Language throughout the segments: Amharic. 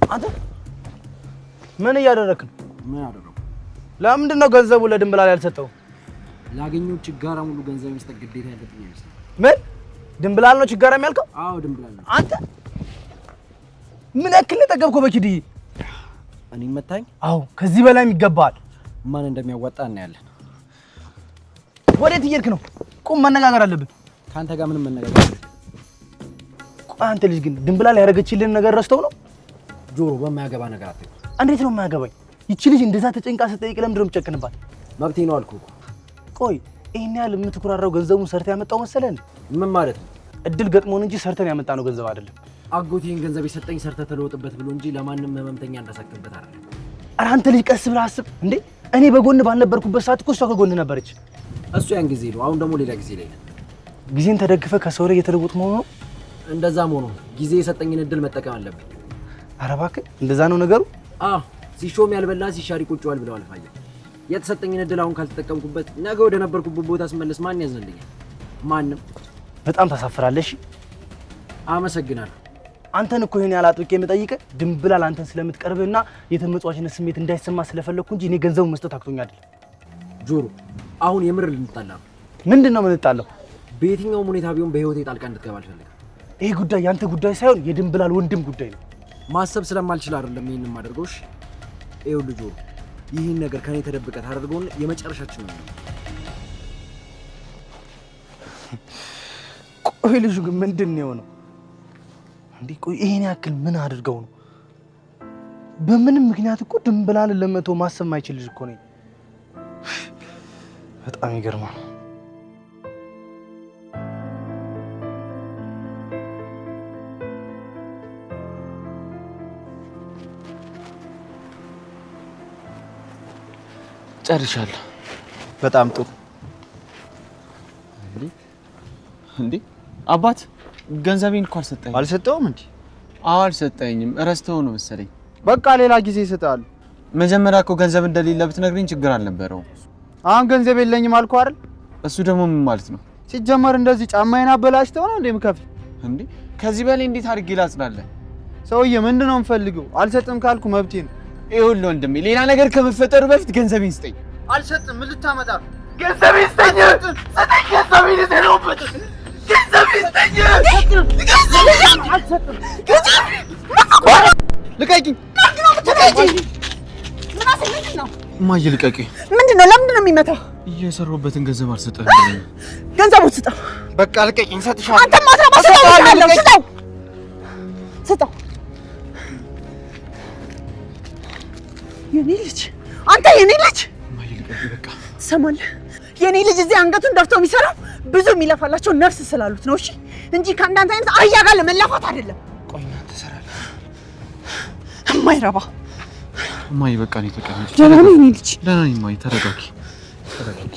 አንተ ምን እያደረክ ነው? ምን አደረኩ? ለምንድን ነው ገንዘቡ ለድንብላል ያልሰጠው? ላገኘው ችጋራ ሙሉ ገንዘብ መስጠት ግዴታ ያለብኝ አይመስልም። ምን ድንብላል ነው ችጋራ የሚያልከው? አዎ ድንብላል ነው። አንተ ምን ያክል ተጠገብከው በኪድዬ? እኔ መታኝ? አዎ ከዚህ በላይ ይገባል። ማን እንደሚያዋጣ እናያለን። ወዴት እየሄድክ ነው? ቁም፣ መነጋገር አለብን። ካንተ ጋር ምንም መነጋገር አለብን። አንተ ልጅ ግን ድንብላል ያደረገችልን ነገር ረስተው ነው? ጆሮ በማያገባ ነገር አትበል። እንዴት ነው የማያገባኝ? ይቺ ልጅ እንደዛ ተጨንቃ ስትጠይቅ ለምንድን ነው የምትጨክንባት? መብቴ ነው አልኩህ። ቆይ ይሄን ያህል የምትኩራራው ገንዘቡን ሰርተህ ያመጣው መሰለህ እንዴ? ምን ማለት ነው? እድል ገጥሞን እንጂ ሰርተን ያመጣነው ገንዘብ አይደለም። አጎቴን ገንዘብ የሰጠኝ ሰርተህ ተለወጥበት ብሎ እንጂ ለማንም ህመምተኛ እንዳሳክምበት አይደለም። ኧረ አንተ ልጅ ቀስ ብለህ አስብ እንዴ! እኔ በጎን ባልነበርኩበት ሰዓት እኮ እሷ ከጎን ነበረች። እሱ ያን ጊዜ ነው፣ አሁን ደግሞ ሌላ ጊዜ ላይ ነው። ጊዜን ተደግፈ ከሰው ላይ እየተለወጥ መሆኑ ነው። እንደዛም ሆኖ ጊዜ የሰጠኝን እድል መጠቀም አለብን። ኧረ እባክህ እንደዛ ነው ነገሩ? አዎ ሲሾም ያልበላ ሲሻሪ ቁጭዋል ብለዋል ፋየ። የተሰጠኝን እድል አሁን ካልተጠቀምኩበት ነገ ወደ ነበርኩበት ቦታ ስመለስ ማን ያዝንልኛል? ማንም። በጣም ታሳፍራለሽ። አመሰግናለሁ። አንተን እኮ ይሄን ያህል አጥብቄ የምጠይቅህ ድንብላል አንተን ስለምትቀርብና የተመጽዋችነት ስሜት እንዳይሰማ ስለፈለኩ እንጂ እኔ ገንዘቡን መስጠት አክቶኝ አይደለም። ጆሮ አሁን የምር ልንጣላ ነው። ምንድነው የምንጣለው? በየትኛውም ሁኔታ ቢሆን በህይወቴ ጣልቃ እንድትገባ አልፈልግም። ይሄ ጉዳይ ያንተ ጉዳይ ሳይሆን የድንብላል ወንድም ጉዳይ ነው። ማሰብ ስለማልችል አይደለም ይሄንን ማደርገው። እሺ ይኸውልህ ጆሮ፣ ይህን ነገር ከኔ ተደብቀህ ታደርገውና የመጨረሻችን ነው። ቆይ ልጁ ግን ምንድን ነው የሆነው እንዴ? ቆይ ይሄን ያክል ምን አድርገው ነው? በምንም ምክንያት እኮ ድንብላልን ለመተው ማሰብ ማይችል ልጅ እኮ ነው። በጣም ይገርማል። ጨርሻለሁ። በጣም ጥሩ። እንዴ አባት ገንዘቤን እኮ አልሰጠኝም። አልሰጠውም እንዴ? አዎ አልሰጠኝም። እረስተው ነው መሰለኝ። በቃ ሌላ ጊዜ ይሰጣሉ። መጀመሪያ እኮ ገንዘብ እንደሌለ ብትነግረኝ ችግር አልነበረውም። አሁን ገንዘብ የለኝም አልኩ አይደል? እሱ ደግሞ ምን ማለት ነው? ሲጀመር እንደዚህ ጫማዬን አበላሽተው ነው እንዴ የምከፍል? እንዴ ከዚህ በላይ እንዴት አድርጌ ላጽናለህ? ሰውዬ ምንድነው የምፈልገው? አልሰጥም ካልኩ መብቴ ነው። ይኸውልህ ወንድሜ፣ ሌላ ነገር ከመፈጠሩ በፊት ገንዘቤን ስጠኝ። አልሰጥም። ምን ልታመጣ ነው? ገንዘቤን ስጠኝ! ስጠኝ! ገንዘቤን ይዘነውበት! ገንዘቤን ስጠኝ! አልሰጥም! ልቀቂኝ! እማዬ ልቀቂኝ! ምንድነው? ለምንድን ነው የሚመታው? እየሰራሁበትን ገንዘብ አልሰጠህም። ገንዘቡን ስጠው! በቃ ልቀቂኝ! ሰጥሻለሁ። አንተ ማትረባ ስጠው! ስጠው! የኔ ልጅ አንተ የኔ ልጅ እማዬ ልቀቂኝ! በቃ ትሰማለህ? የኔ ልጅ እዚህ አንገቱን ደፍቶ የሚሰራው ብዙ የሚለፋላቸው ነፍስ ስላሉት ነው። እሺ እንጂ ከአንዳንተ አይነት አህያ ጋር ለመላፋት አይደለም። ቆይ እናንተ ሰራለህ የማይረባ እማዬ። በቃ ነው ተቀመጭ። ደህና ነኝ የኔ ልጅ፣ ደህና ነኝ እማዬ። ተረጋጊ፣ ተረጋጊ።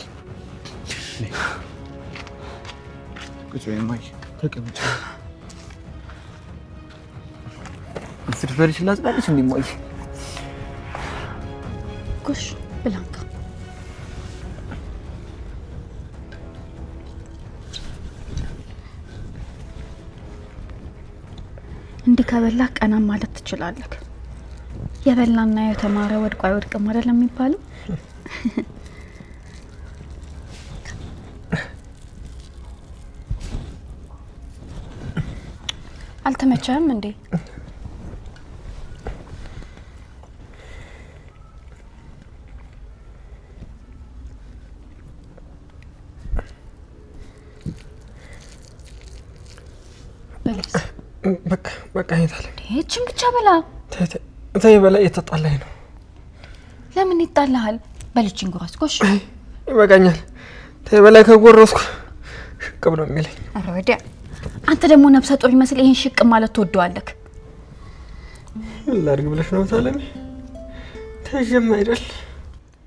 ቁጭ በይ እማዬ፣ ተቀመጭ። ስትፈሪሽ ላጽናለሽ እንዴ እማዬ? ጎሽ ብላንካ እንዲህ ከበላ ቀና ማለት ትችላለህ። የበላና የተማረ ወድቆ አይወድቅም አይደለም የሚባለው? አልተመቸህም እንዴ? በቃ ይታለ እቺን ብቻ በላ። ተይ በላ፣ የተጣላኝ ነው። ለምን ይጣላሃል? በልቺን ጎራስ ኮሽ ይበቃኛል። ተይ በላ፣ ከጎረስኩ ሽቅብ ነው የሚለኝ። ኧረ ወዲያ አንተ ደግሞ ነፍሰ ጡር ይመስል ይሄን ሽቅብ ማለት ትወደዋለህ። ላድርግ ብለሽ ነው ታለኝ? ተጀም አይደል?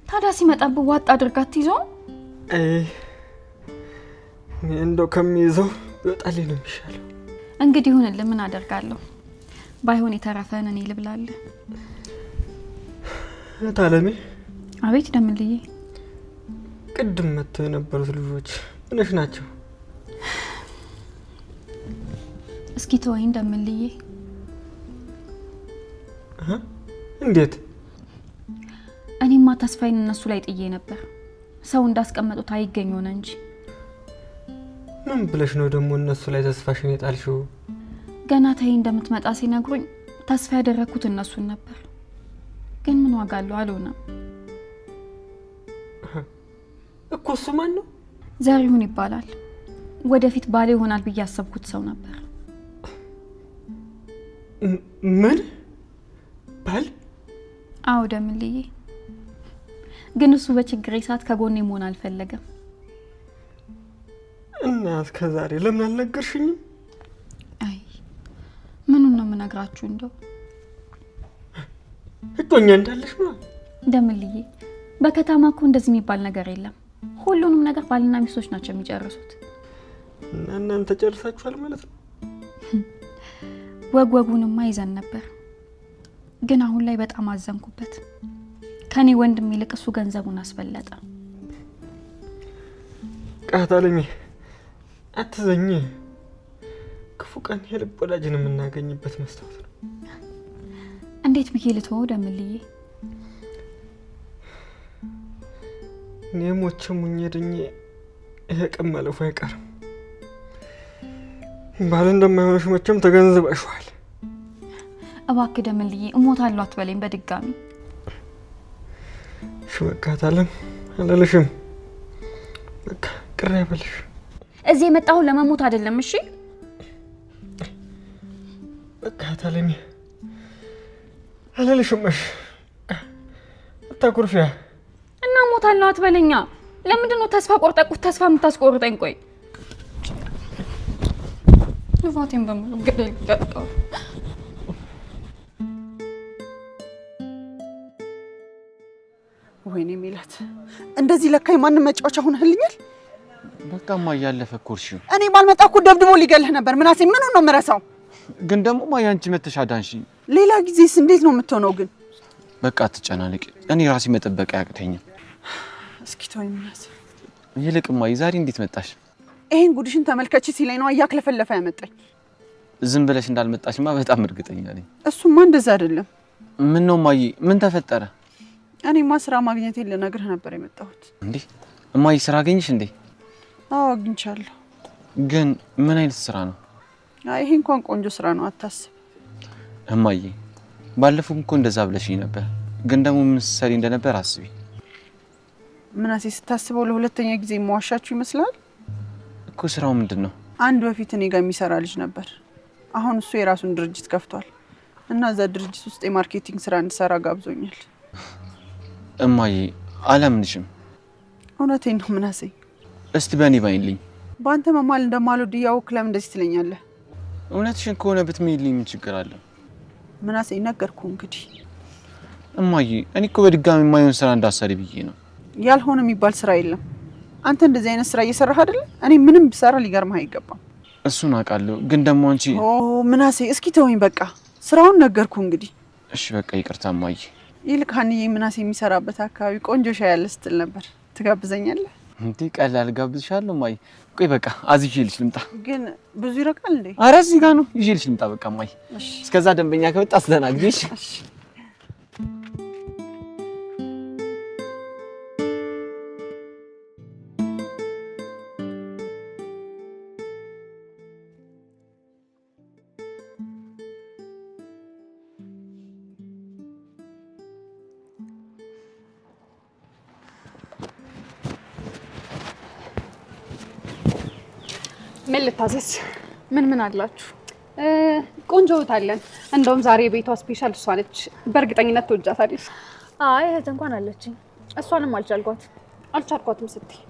ታዲያ ሲመጣብህ ዋጥ አድርጋት ትይዘው። እንደው ከሚይዘው ይወጣልኝ ነው የሚሻለው። እንግዲህ ይሁንልህ፣ ምን አደርጋለሁ? ባይሆን የተረፈን እኔ ልብላለህ። ታለሚ። አቤት ደምልዬ። ቅድም መጥተው የነበሩት ልጆች ምንሽ ናቸው? እስኪ ተወኝ ደምልዬ። እንዴት? እኔማ ተስፋዬን እነሱ ላይ ጥዬ ነበር። ሰው እንዳስቀመጡት አይገኝ ሆነ እንጂ። ምን ብለሽ ነው ደግሞ እነሱ ላይ ተስፋሽን የጣልሽው? ገና ተይ እንደምትመጣ ሲነግሩኝ ተስፋ ያደረኩት እነሱን ነበር። ግን ምን ዋጋ አለው? አልሆነም እኮ። እሱ ማን ነው? ዘሪሁን ይባላል። ወደፊት ባሌ ይሆናል ብዬ ያሰብኩት ሰው ነበር። ምን ባል? አዎ ደምልዬ። ግን እሱ በችግሬ ሰዓት ከጎኔ መሆን አልፈለገም። እና እስከ ዛሬ ለምን አልነገርሽኝም? አይ ምኑን ነው የምነግራችሁ? እንደው እኮኛ እንዳለሽ ነው ደምልዬ። በከተማ እኮ እንደዚህ የሚባል ነገር የለም። ሁሉንም ነገር ባልና ሚስቶች ናቸው የሚጨርሱት። እና እናንተ ጨርሳችኋል ማለት ነው? ወጉንማ ይዘን ነበር። ግን አሁን ላይ በጣም አዘንኩበት። ከኔ ወንድም ይልቅ እሱ ገንዘቡን አስበለጠ። ቃታለኝ አትዘኝ። ክፉ ቀን የልብ ወዳጅን የምናገኝበት መስታወት ነው። እንዴት ብዬ ልተወው ደምልዬ? እኔ ሞቼ ሙኜ ድኜ ይሄ ቀን ማለፉ አይቀርም። ባል እንደማይሆንሽ መቼም ተገንዝበሽዋል። እባክህ ደምልዬ እሞታለሁ አትበለኝ በድጋሚ። እሺ በቃ ታለም አላለሽም። በቃ ቅር አይበልሽ። እዚህ የመጣሁ ለመሞት አይደለም። እሺ በቃ ታለም አላለሽም። እሺ አታኩርፊያ። እና ሞታለሁ አትበለኛ። ለምንድን ነው ተስፋ ቆርጠቁት ተስፋ የምታስቆርጠኝ? ቆይ ልፋቴን በሙሉ ገደል ገጠው። ወይኔ ሜላት፣ እንደዚህ ለካይ ማንም መጫወቻ ሆነህልኛል። በቃማ ያለፈ ኮርሺው። እኔ ባልመጣ እኮ ደብድቦ ሊገልህ ነበር። ምናሴ ምኑን ነው የምረሳው? ግን ደግሞ ማያንቺ መተሻዳንሺ። ሌላ ጊዜስ እንዴት ነው የምትሆነው? ግን በቃ አትጨናነቂ። እኔ ራሴ መጠበቅ አያቅተኝም። እስኪ ተወኝ ምናሴ። ይልቅማ ዛሬ እንዴት መጣሽ? ይሄን ጉድሽን ተመልከቺ ሲለኝ ነው አያክለፈለፈ ያመጣኝ። ዝም ብለሽ እንዳልመጣሽማ በጣም እርግጠኛ ነኝ። እሱማ እንደዛ አይደለም። ምን ነው ማይ? ምን ተፈጠረ? እኔማ ስራ ማግኘቴን ልነግርህ ነበር የመጣሁት። እንዴ እማዬ ስራ አገኘሽ እንዴ? አዎ አግኝቻለሁ። ግን ምን አይነት ስራ ነው? ይሄ እንኳን ቆንጆ ስራ ነው፣ አታስብ። እማዬ ባለፈው እኮ እንደዛ ብለሽኝ ነበር። ግን ደግሞ ምን ሰሪ እንደነበር አስቢ። ምናሴ ስታስበው ለሁለተኛ ጊዜ የማዋሻችሁ ይመስላል እኮ። ስራው ምንድነው? አንድ በፊት እኔ ጋር የሚሰራ ልጅ ነበር። አሁን እሱ የራሱን ድርጅት ከፍቷል እና እዛ ድርጅት ውስጥ የማርኬቲንግ ስራ እንድሰራ ጋብዞኛል። እማዬ አላምንሽም። እውነቴን ነው ምናሴ። እስቲ በእኔ ባይልኝ። በአንተ መማል እንደማልወድ እያወቅህ ለምን እንደዚህ ትለኛለህ? እውነትሽን ከሆነ ብትምይልኝ ምን ችግር አለ? ምናሴ ነገርኩህ እንግዲህ። እማዬ እኔ እኮ በድጋሚ የማይሆን ስራ እንዳሰሪ ብዬ ነው። ያልሆነ የሚባል ስራ የለም። አንተ እንደዚህ አይነት ስራ እየሰራህ አይደል? እኔ ምንም ብሰራ ሊገርምህ አይገባም። እሱን አውቃለሁ። ግን ደግሞ አንቺ ምናሴ እስኪ ተወኝ በቃ። ስራውን ነገርኩህ እንግዲህ። እሺ በቃ ይቅርታ እማዬ። ይልቅ ሀኒዬ ምናሴ የሚሰራበት አካባቢ ቆንጆ ሻይ ያለ ስትል ነበር። ትጋብዘኛለህ? እንዴ ቀላል ጋብዝሻለሁ እማዬ። ቆይ በቃ አዝዤልሽ ልምጣ። ግን ብዙ ይረቃል እንዴ? ኧረ እዚህ ጋር ነው። ይዤልሽ ልምጣ በቃ እማዬ። እስከዛ ደንበኛ ከመጣ አስተናግጂሽ። እሺ ምን ልታዘዝ? ምን አላችሁ? ቆንጆ ወታለን። እንደውም ዛሬ ቤቷ ስፔሻል እሷ ነች። በእርግጠኝነት ትወጃታለሽ። አይ እህት እንኳን አለችኝ። እሷንም አልቻልኳትም ስትይ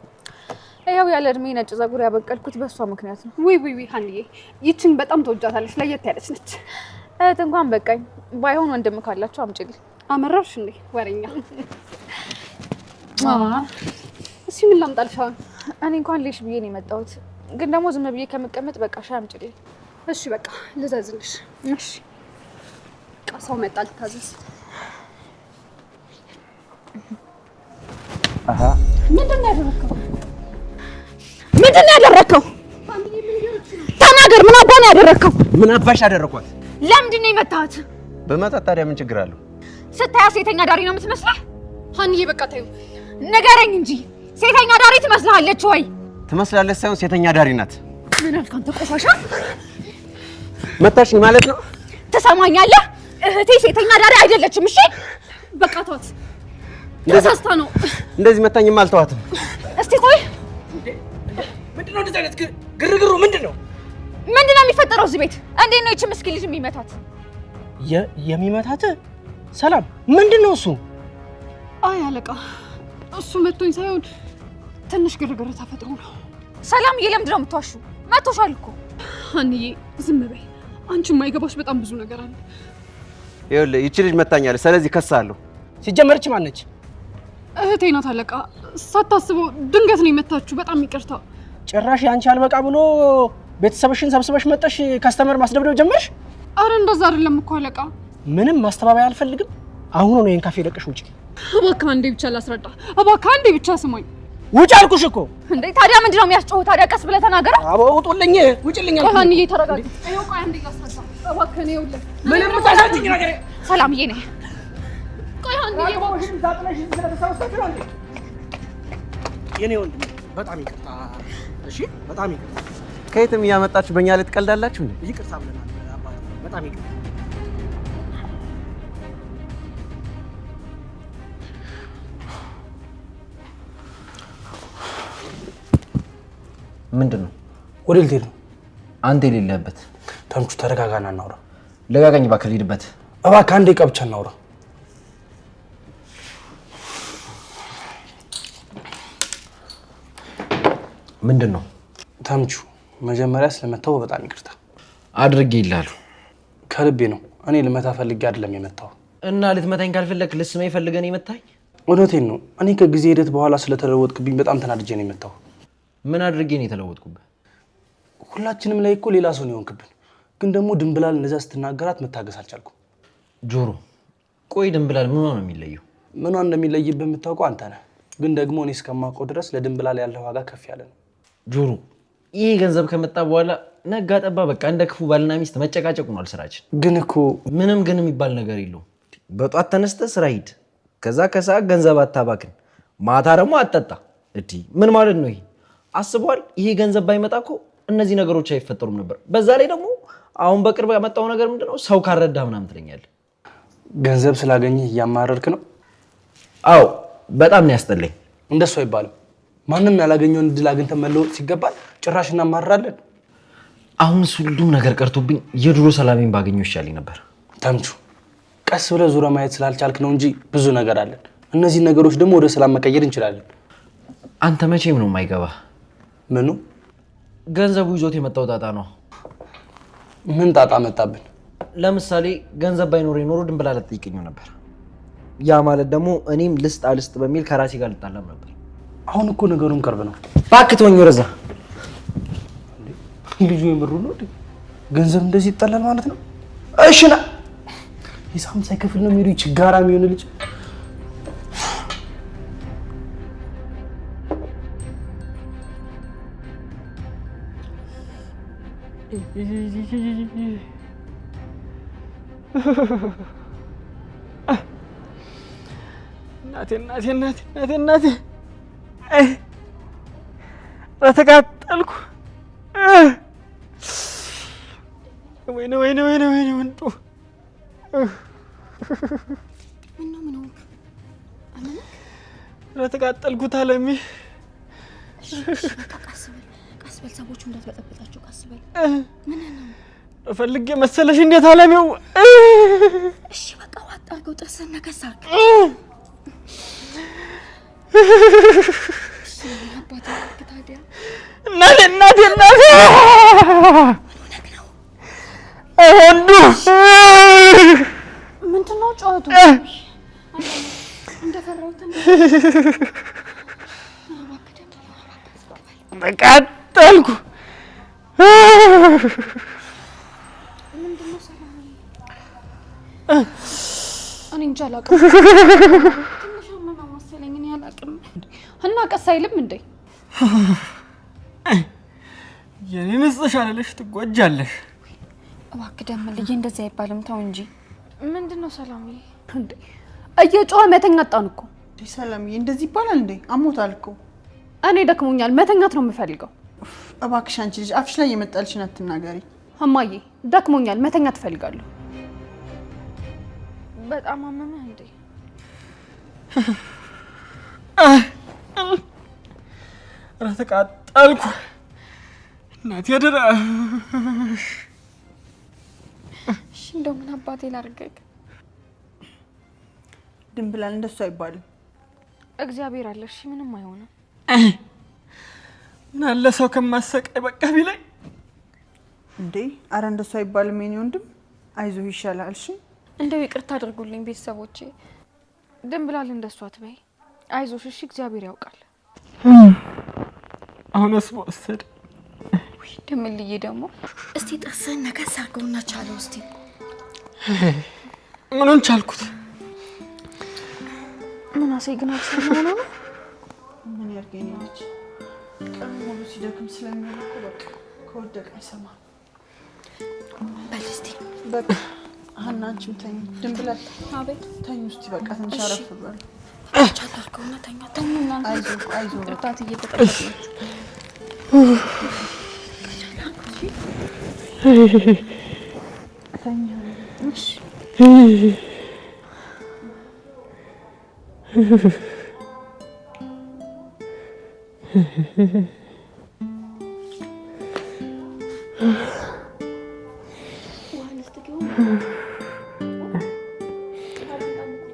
ያው ያለ እድሜ ነጭ ጸጉር ያበቀልኩት በእሷ ምክንያት ነው። ውይ ሀኒዬ ይችን በጣም ትወጃታለሽ። ለየት ያለች ነች። እህት እንኳን በቃኝ። ባይሆን ወንድም ካላችሁ አምጪልኝ። አመራርሽ እንዴ ወሬኛ። እሺ ምን ላምጣልሽ? እኔ እንኳን ሌሽ ብዬ ነው የመጣሁት። ግን ደግሞ ዝም ብዬ ከመቀመጥ በቃ ሻይ አምጪልኝ። እሺ በቃ ልዘዝልሽ። እሺ ሰው መጣ ልታዘዝ። ምንድን ነው ያደረከው? ተናገር። ምን አባሽ ያደረከው? ምን አባሽ ያደረኳት? ለምንድን ነው የመታሃት? በመጣ ታዲያ ምን ችግር አለው? ስታያ ሴተኛ ዳሪ ነው የምትመስለው? ሀንዬ በቃ ተይው። ንገረኝ እንጂ ሴተኛ ዳሪ ትመስላለች ወይ? ትመስላለች ሳይሆን ሴተኛ ዳሪ ናት። ምን አልክ አንተ ቆሻሻ? መታሽኝ ማለት ነው? ትሰማኛለህ? እህቴ ሴተኛ ዳሪ አይደለችም። እሺ በቃ ተዋት። ተሳስታ ነው። እንደዚህ መታኝማ አልተዋትም። እስቲ ቆይ፣ ምንድነው እንደዚህ አይነት ግርግሩ? ምንድነው የሚፈጠረው እዚህ ቤት? እንዴት ነው ይቺ ምስኪን ልጅ የሚመታት? የሚመታት? ሰላም ምንድነው እሱ? አይ አለቃ፣ እሱ መቶኝ ሳይሆን ትንሽ ግርግር ተፈጥሮ ነው። ሰላምዬ ለምንድን ነው የምትዋሹ? መቶሻል እኮ። ሀንዬ ዝም በይ። አንቺ የማይገባሽ በጣም ብዙ ነገር አለ። ይኸውልህ ይቺ ልጅ መታኛለች፣ ስለዚህ ከሳለሁ። ሲጀመርች ማነች? እህቴ ናት አለቃ። ሳታስበው ድንገት ነው የመታችሁ። በጣም ይቅርታ። ጭራሽ ያንቺ አልበቃ ብሎ ቤተሰብሽን ሰብስበሽ መጠሽ ካስተመር ማስደብደብ ጀመርሽ? አረ እንደዛ አይደለም እኮ አለቃ። ምንም ማስተባበያ አልፈልግም። አሁን ነው ይሄን ካፌ ለቀሽ ውጪ። እባክህ አንዴ ብቻ ላስረዳ። እባክህ አንዴ ብቻ ስማኝ። ውጪ አልኩሽ እኮ። እንዴ ታዲያ ምንድን ነው የሚያስጨውህ? ታዲያ ቀስ ብለህ ተናገር። አቦ ውጡልኝ፣ ውጪልኝ አልኩ። ሀንዬ ተረጋጊ። ይኸው ቆይ አንዴ ላስረዳ። እባክህ ነው ይኸውልህ። ምንም ታሳዝኝ ነገር ሰላምዬ ነኝ። ቆይ ሀንዬ እባክሽ ዛጥነሽ ስለተሰበሰብሽ ነው እንዴ? የኔ ወንድም በጣም ይቅርታ። እሺ በጣም ይቅርታ። ከየትም እያመጣችሁ በእኛ ላይ ትቀልዳላችሁ እንዴ? ይቅርታ ብለናል አባቴ። በጣም ይቅርታ። ምንድነው? ወደ ልትሄድ ነው? አንተ የሌለህበት። ተምቹ ተረጋጋና እናውራ። ለጋጋኝ እባክህ፣ ልሂድበት። እባክህ አንዴ ደቂቃ ብቻ እናውራ። ምንድነው? ተምቹ መጀመሪያ ስለመታው በጣም ይቅርታ አድርጌ ይላሉ። ከልቤ ነው። እኔ ልመታ ፈልጌ አይደለም የመታው። እና ልትመታኝ ካልፈለክ ልስመኝ ፈልገህ የመታኝ? እውነቴን ነው። እኔ ከጊዜ ሂደት በኋላ ስለተለወጥክብኝ በጣም ተናድጄ ነው የመታው። ምን አድርጌ ነው የተለወጥኩብህ? ሁላችንም ላይ እኮ ሌላ ሰው ነው የሆንክብን። ግን ደግሞ ድንብላል እንደዛ ስትናገራት መታገስ አልቻልኩም። ጆሮ ቆይ ድንብላል ምኗ ነው የሚለየው? ምኗ እንደሚለይብህ የምታውቀው አንተ ነህ። ግን ደግሞ እኔ እስከማውቀው ድረስ ለድንብላል ያለው ዋጋ ከፍ ያለ ነው። ጆሮ ይሄ ገንዘብ ከመጣ በኋላ ነጋ ጠባ በቃ እንደ ክፉ ባልና ሚስት መጨቃጨቅ ሆኗል ስራችን። ግን እኮ ምንም ግን የሚባል ነገር የለውም። በጧት ተነስተህ ስራ ሂድ፣ ከዛ ከሰዓት ገንዘብ አታባክን፣ ማታ ደግሞ አትጠጣ። ምን ማለት ነው ይሄ? አስበዋል? ይሄ ገንዘብ ባይመጣ እኮ እነዚህ ነገሮች አይፈጠሩም ነበር። በዛ ላይ ደግሞ አሁን በቅርብ ያመጣው ነገር ምንድነው? ሰው ካረዳ ምናምን ትለኛለህ። ገንዘብ ስላገኘህ እያማረርክ ነው? አዎ በጣም ነው ያስጠላኝ። እንደሱ አይባልም። ማንም ያላገኘውን እድል አግኝተን መለወጥ ሲገባል ጭራሽ እናማራለን። አሁን ሁሉም ነገር ቀርቶብኝ የድሮ ሰላሜን ባገኘው ይሻለኝ ነበር። ተምቹ ቀስ ብለህ ዙረ ማየት ስላልቻልክ ነው እንጂ ብዙ ነገር አለን። እነዚህ ነገሮች ደግሞ ወደ ሰላም መቀየር እንችላለን። አንተ መቼም ነው የማይገባ። ምኑ? ገንዘቡ ይዞት የመጣው ጣጣ ነው። ምን ጣጣ መጣብን? ለምሳሌ ገንዘብ ባይኖር ኖሮ ድንብላል አትጠይቀኝም ነበር። ያ ማለት ደግሞ እኔም ልስጥ አልስጥ በሚል ከራሴ ጋር ልጣላም ነበር። አሁን እኮ ነገሩም ቅርብ ነው። እባክህ ተወኝ ወረዛ። ልጁ የምሩ ነው። ገንዘብ እንደዚህ ይጣላል ማለት ነው? እሺ ና ሂሳብ ሳይከፍል ነው የሚሄዱ ችጋራ የሚሆን ልጅ። እናቴ ተቃጠልኩ። ወይኔ ወንጡ ተቃጠልኩት። አለሜ ቀስ በል፣ ሰዎቹ እንዳትበጠበጣቸው ቀስ በል። ፈልጌ መሰለሽ እንዴት አለሜው? እሺ በቃ ዋጥ አድርገው ጥርስህን ነከስ አድርግ። እናቴ ወንዱ ምንድን ነው ጨዋቱ? እንደፈራሁት ተቃጠልኩ። ምንድን ነው ሰላም? እኔ እንጃ አላውቅም። ትንሽ አመመኝ መሰለኝ። እኔ አላውቅም። እና ቀስ አይልም እንዴ? የኔ ንጽሽ አለሽ ትጎጃለሽ። እባክህ ደምልዬ እንደዚህ አይባልም። ተው እንጂ። ምንድነው ሰላምዬ? እንዴ እየጮኸ መተኛት ጣን እኮ። ሰላምዬ እንደዚህ ይባላል እንዴ? አሞታል እኮ። እኔ ደክሞኛል፣ መተኛት ነው የምፈልገው። እባክሽ አንቺ ልጅ አፍሽ ላይ የመጣልሽን አትናገሪ። እማዬ ደክሞኛል፣ መተኛት እፈልጋለሁ። በጣም አመመህ እንዴ? ኧረ ተቃጠልኩ። እናቴ ድረ እሺ እንደው ምን አባቴ ላድርግ? ድንብላል እንደሱ አይባልም። እግዚአብሔር አለ። እሺ ምንም አይሆንም። ምን አለ ሰው ከማሰቃይ በቃ ቢለኝ እንዴ። አረ እንደሱ አይባልም የኔ ወንድም፣ አይዞህ ይሻላል። እሺ እንደው ይቅርታ አድርጉልኝ ቤተሰቦቼ። ድንብላል እንደሱ አትበይ። አይዞሽ እሺ፣ እግዚአብሔር ያውቃል። አሁንስ ወሰድ ወይ ድምልዬ ደግሞ እስቲ ጥርስህን ነከስ አድርገውና ቻለው እስቲ። ምኑን ቻልኩት? ምን አሰይግና ሰማው ነው? ምን ያርገኝ ልጅ ቀን ሙሉ ሲደክም ስለሚያውቅ በቃ ከወደቀ አይሰማም። በል እስቲ በቃ ሀና አንቺም ተኝ። ድንብላል አቤት ተኝ እስቲ በቃ ትንሽ አረፍ በል። ቻታርከውና ተኛተኝና አይዞህ እርታት እየተጠበቀ ተኛ። እሺ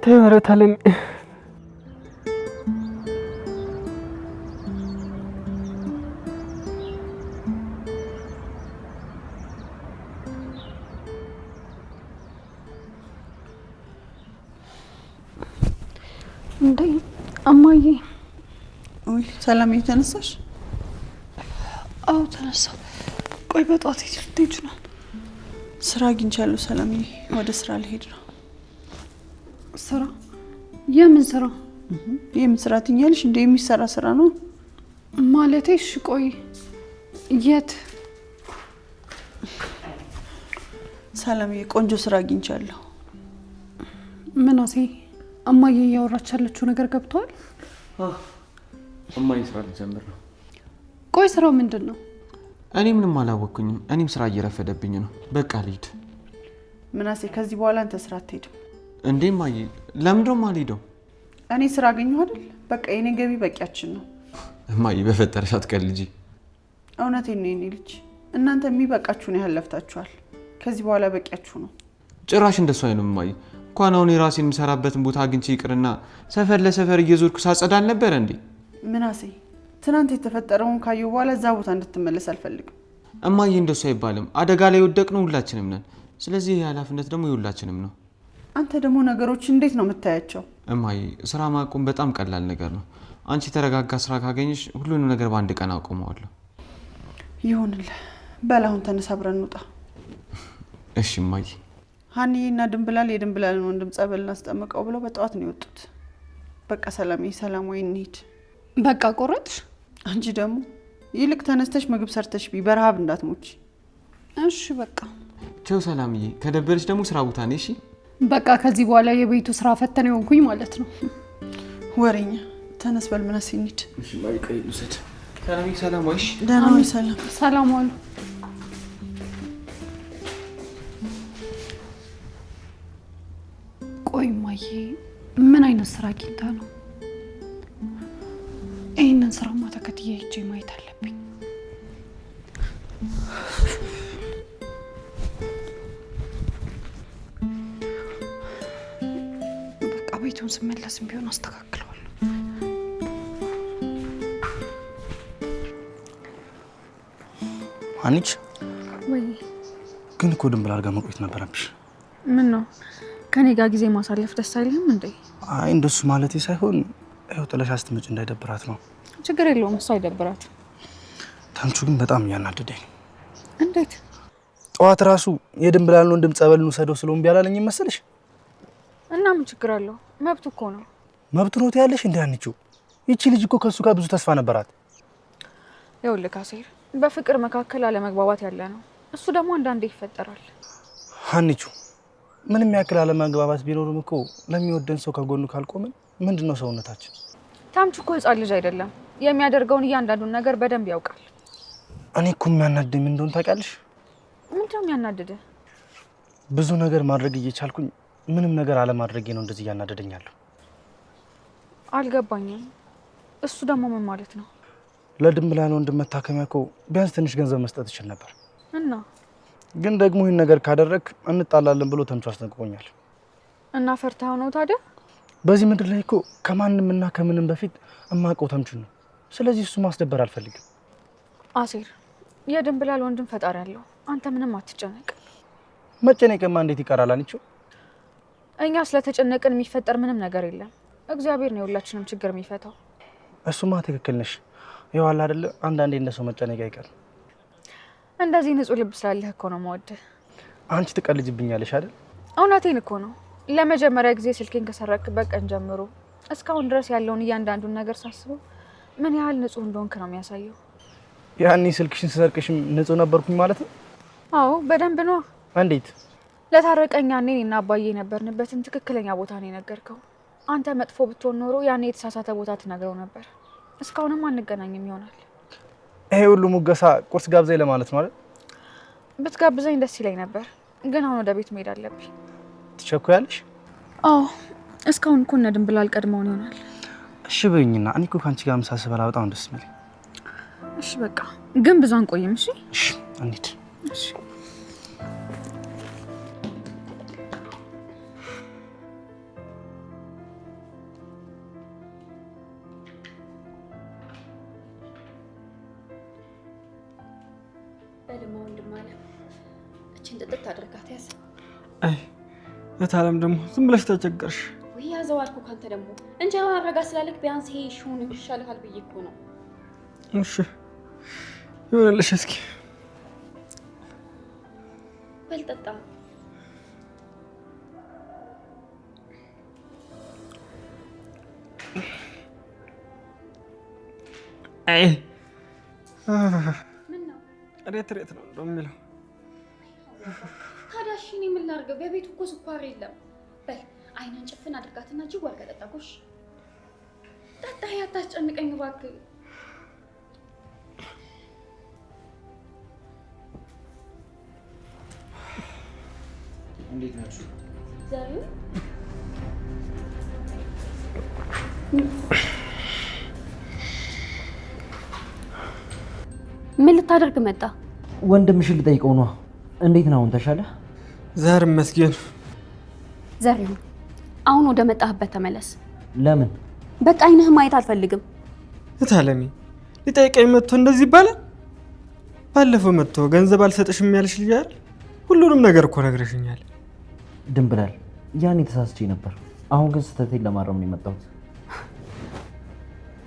ተወረታለም እንዴ እማዬ። ወይ ሰላም የተነሳሽ? አዎ ተነሳሁ። ቆይ በጧት ልትሄጂ ነው? ስራ አግኝቻለሁ ሰላምዬ፣ ወደ ስራ ልሄድ ነው። ስራ? የምን ስራ? የምን ስራ ትኛለሽ? እንደ የሚሰራ ስራ ነው ማለቴ። እሺ ቆይ የት? ሰላምዬ ቆንጆ ስራ አግኝቻለሁ። ምናሴ እማዬ እያወራች ያለችው ነገር ገብቷል? እማዬ ስራ ልጀምር ነው። ቆይ ስራው ምንድን ነው? እኔ ምንም አላወቅኩኝም። እኔም ስራ እየረፈደብኝ ነው። በቃ ልሂድ። ምናሴ ከዚህ በኋላ አንተ ስራ አትሄድም። እንዴ እማዬ ለምንድነው የማልሄደው? እኔ ስራ አገኘሁ አይደል? በቃ የኔ ገቢ በቂያችን ነው። እማዬ በፈጠረሽ አትቀልጂ። እውነቴን ነው የኔ ልጅ። እናንተ የሚበቃችሁን ያህል ለፍታችኋል። ከዚህ በኋላ በቂያችሁ ነው። ጭራሽ እንደሱ አይደለም እማዬ። እንኳን አሁን የራሴን የምሰራበትን ቦታ አግኝቼ ይቅርና ሰፈር ለሰፈር እየዞርኩ ሳጸዳል ነበር እንዴ። ምናሴ ትናንት የተፈጠረውን ካየሁ በኋላ እዛ ቦታ እንድትመለስ አልፈልግም። እማዬ እንደሱ አይባልም። አደጋ ላይ ወደቅነው ሁላችንም ነን። ስለዚህ የኃላፊነት ደግሞ የሁላችንም ነው። አንተ ደግሞ ነገሮች እንዴት ነው የምታያቸው? እማዬ ስራ ማቆም በጣም ቀላል ነገር ነው። አንቺ የተረጋጋ ስራ ካገኘሽ ሁሉንም ነገር በአንድ ቀን አቆመዋለሁ። ይሁንልህ። በል አሁን ተነሳ፣ አብረን እንውጣ። እሺ እማዬ። ሀኒዬና ድንብላል የድንብላልን ወንድም ጸበል እናስጠምቀው ብለው በጠዋት ነው የወጡት። በቃ ሰላምዬ፣ ሰላም ወይ እንሂድ። በቃ ቆረጥሽ? አንቺ ደግሞ ይልቅ ተነስተሽ ምግብ ሰርተሽ ቢ፣ በረሃብ እንዳትሞች። እሺ በቃ ቸው ሰላምዬ። ከደበረሽ ደግሞ ስራ ቦታ ነሽ። እሺ በቃ ከዚህ በኋላ የቤቱ ስራ ፈተና የሆንኩኝ ማለት ነው። ወሬኛ። ተነስ በል ምናሴ እንሂድ። እሺ ማይ ቀይ ልውሰድ። ሰላምዬ ሰላም ዋይሽ። ደህና ወይ? ሰላም ሰላም ዋሉ። ቆይ እማዬ ምን አይነት ስራ አግኝታ ነው? ይህንን ስራማ ተከትዬ ሄጄ ማየት አለብኝ። በቃ ቤቱን ስመለስም ቢሆን አስተካክለዋለሁ። አንቺ ወይ ግን እኮ ድንብላል ጋር መቆየት ነበረብሽ። ምን ነው ከኔ ጋር ጊዜ ማሳለፍ ደስ አይልም እንዴ? አይ እንደሱ ማለቴ ሳይሆን ይኸው ጥለሽ አስትመጭ እንዳይደብራት ነው። ችግር የለውም፣ እሱ አይደብራት። ተምቹ ግን በጣም እያናደደኝ። እንዴት? ጠዋት ራሱ የድንብላልን ወንድም ጸበል እንውሰደው ስለው እምቢ አላለኝም መሰለሽ? እና ምን ችግር አለው? መብቱ እኮ ነው። መብቱ ነው ትያለሽ እንዴ አንቺ? ይቺ ልጅ እኮ ከሱ ጋር ብዙ ተስፋ ነበራት። ይኸውልህ ካሴር፣ በፍቅር መካከል አለመግባባት ያለ ነው። እሱ ደግሞ አንዳንዴ ይፈጠራል። አንቺ ምንም ያክል አለመግባባት ቢኖርም እኮ ለሚወደን ሰው ከጎኑ ካልቆምን ምንድነው ሰውነታችን? ታምቹ እኮ ህፃን ልጅ አይደለም። የሚያደርገውን እያንዳንዱን ነገር በደንብ ያውቃል። እኔ እኮ የሚያናደኝ ምን እንደሆነ ታውቂያለሽ? ምንድነው የሚያናድደ? ብዙ ነገር ማድረግ እየቻልኩኝ ምንም ነገር አለማድረጌ ነው እንደዚህ እያናደደኛለሁ። አልገባኝም። እሱ ደግሞ ምን ማለት ነው? ለድንብላል ወንድም መታከሚያ እኮ ቢያንስ ትንሽ ገንዘብ መስጠት ይችል ነበር እና ግን ደግሞ ይህን ነገር ካደረክ እንጣላለን ብሎ ተምቹ አስጠንቅቆኛል። እና ፈርታው ነው ታዲያ? በዚህ ምድር ላይ እኮ ከማንምና ከምንም በፊት እማውቀው ተምቹ ነው። ስለዚህ እሱ ማስደበር አልፈልግም። አሴር የድንብላል ወንድም ፈጣሪ ያለው፣ አንተ ምንም አትጨነቅ። መጨነቅማ እንዴት ይቀራል አንቺ? እኛ ስለተጨነቅን የሚፈጠር ምንም ነገር የለም። እግዚአብሔር ነው የሁላችንም ችግር የሚፈታው። እሱማ ትክክል ነሽ። ይዋል አይደለ አንዳንዴ እንደሰው መጨነቅ አይቀርም። እንደዚህ ንጹህ ልብ ስላለህ እኮ ነው የምወድህ። አንቺ ትቀልጅብኛለሽ አይደል? እውነቴን እኮ ነው። ለመጀመሪያ ጊዜ ስልኬን ከሰረክበት ቀን ጀምሮ እስካሁን ድረስ ያለውን እያንዳንዱን ነገር ሳስበው ምን ያህል ንጹህ እንደሆንክ ነው የሚያሳየው። ያኔ ስልክሽን ስሰርቅሽም ንጹህ ነበርኩኝ ማለት ነው? አዎ በደንብ ነው። እንዴት? ለታረቀኝ ያኔ እኔና አባዬ የነበርንበትን ትክክለኛ ቦታ ነው የነገርከው። አንተ መጥፎ ብትሆን ኖሮ ያኔ የተሳሳተ ቦታ ትነግረው ነበር። እስካሁንም አንገናኝም ይሆናል። ይሄ ሁሉ ሙገሳ ቁርስ ጋብዘኝ ለማለት ነው አይደል? ብትጋብዘኝ ደስ ይለኝ ነበር፣ ግን አሁን ወደ ቤት መሄድ አለብኝ። ትቸኩያለሽ? አዎ እስካሁን እኮ እነ ድንብላል ቀድመውን ይሆናል። እሺ በይኝና እኔ እኮ ካንቺ ጋር ምሳ ስበላ በጣም ደስ የሚለኝ። እሺ በቃ ግን ብዙ አንቆይም። እሺ እሺ እንሂድ። እሺ ጥጥት አድርጋት ያዝ። አይ እታለም ደግሞ ዝም ብለሽ ተቸገርሽ። ወይ ያዘው አልኩ። ካንተ ደግሞ እንጀራ አረጋ ስላለክ ቢያንስ ይሄ ሹን ይሻልሃል ብዬ እኮ ነው። እሺ ይሆንልሽ። እስኪ በል ጠጣ። አይ ምን ነው ሬት ነው እንደሚለው። ታዲያ እሺ እኔ ምን ላድርግ? በቤቱ እኮ ስኳር የለም። በል አይናን ጭፍን አድርጋትና ጅዋር ከጠጣኩሽ ጠጣ። ያታስጨንቀኝ እባክህ። እንዴት ናችሁ? ዛሬ ምን ልታደርግ መጣ? ወንድምሽን ልጠይቀው ነው። እንዴት ነው አሁን ተሻለ? ዛሬ መስጊን ዛሬው አሁን ወደ መጣህበት ተመለስ። ለምን? በቃ አይንህ ማየት አልፈልግም። እታለሚ ሊጠይቀኝ መጥቶ እንደዚህ ይባላል? ባለፈው መጥቶ ገንዘብ አልሰጥሽም ያልሽ ልጅ አይደል? ሁሉንም ነገር እኮ ነግረሽኛል። ድንብላል ያኔ ተሳስቼ ነበር። አሁን ግን ስህተቴን ለማረም ነው የመጣሁት።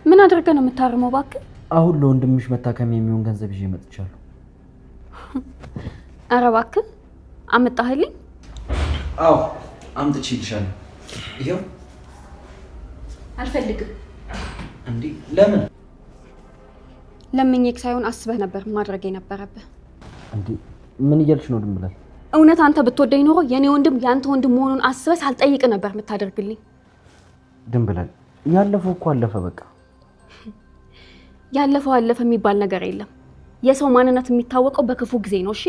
ምን አድርገህ ነው የምታርመው? እባክህ አሁን ለወንድምሽ መታከሚያ የሚሆን ገንዘብ ይዤ መጥቻለሁ። ኧረ እባክህ አመጣህልኝ? አዎ አምጥቼልሻለሁ። ይሄው። አልፈልግም። እንዴ ለምን? ለምኜክ ሳይሆን አስበህ ነበር ማድረግ የነበረብህ። እንዴ ምን እያልሽ ነው ድንብላል? እውነት አንተ ብትወደኝ ኖሮ የኔ ወንድም ያንተ ወንድም መሆኑን አስበህ ሳልጠይቅ ነበር የምታደርግልኝ። ድንብላል ያለፈው እኮ አለፈ በቃ። ያለፈው አለፈ የሚባል ነገር የለም። የሰው ማንነት የሚታወቀው በክፉ ጊዜ ነው። እሺ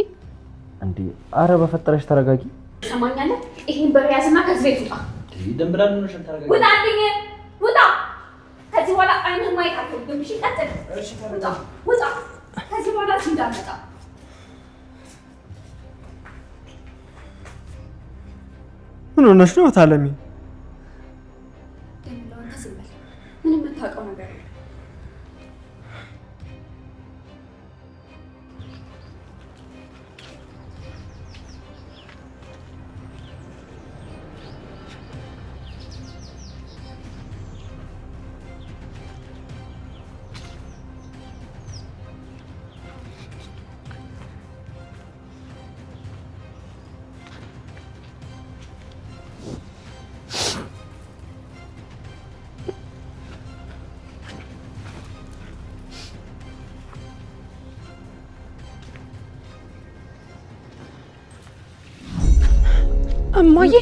እንዴ አረ በፈጠረሽ ተረጋጊ። ሰማኛለህ? ይሄን በር ያዝና ከዚህ ቤት ውጣ። ድንብላል ነው ተረጋጊ። ውጣ አለኝ። ውጣ። ከዚህ በኋላ አይንህ ማየት አልፈልግም። እሺ ቀጥል። ውጣ ውጣ። ከዚህ በኋላ እንዳትመጣ። ምን ሆነሽ ነው እታለሚ? ምንም የምታውቀው ነገር የለም። እማዬ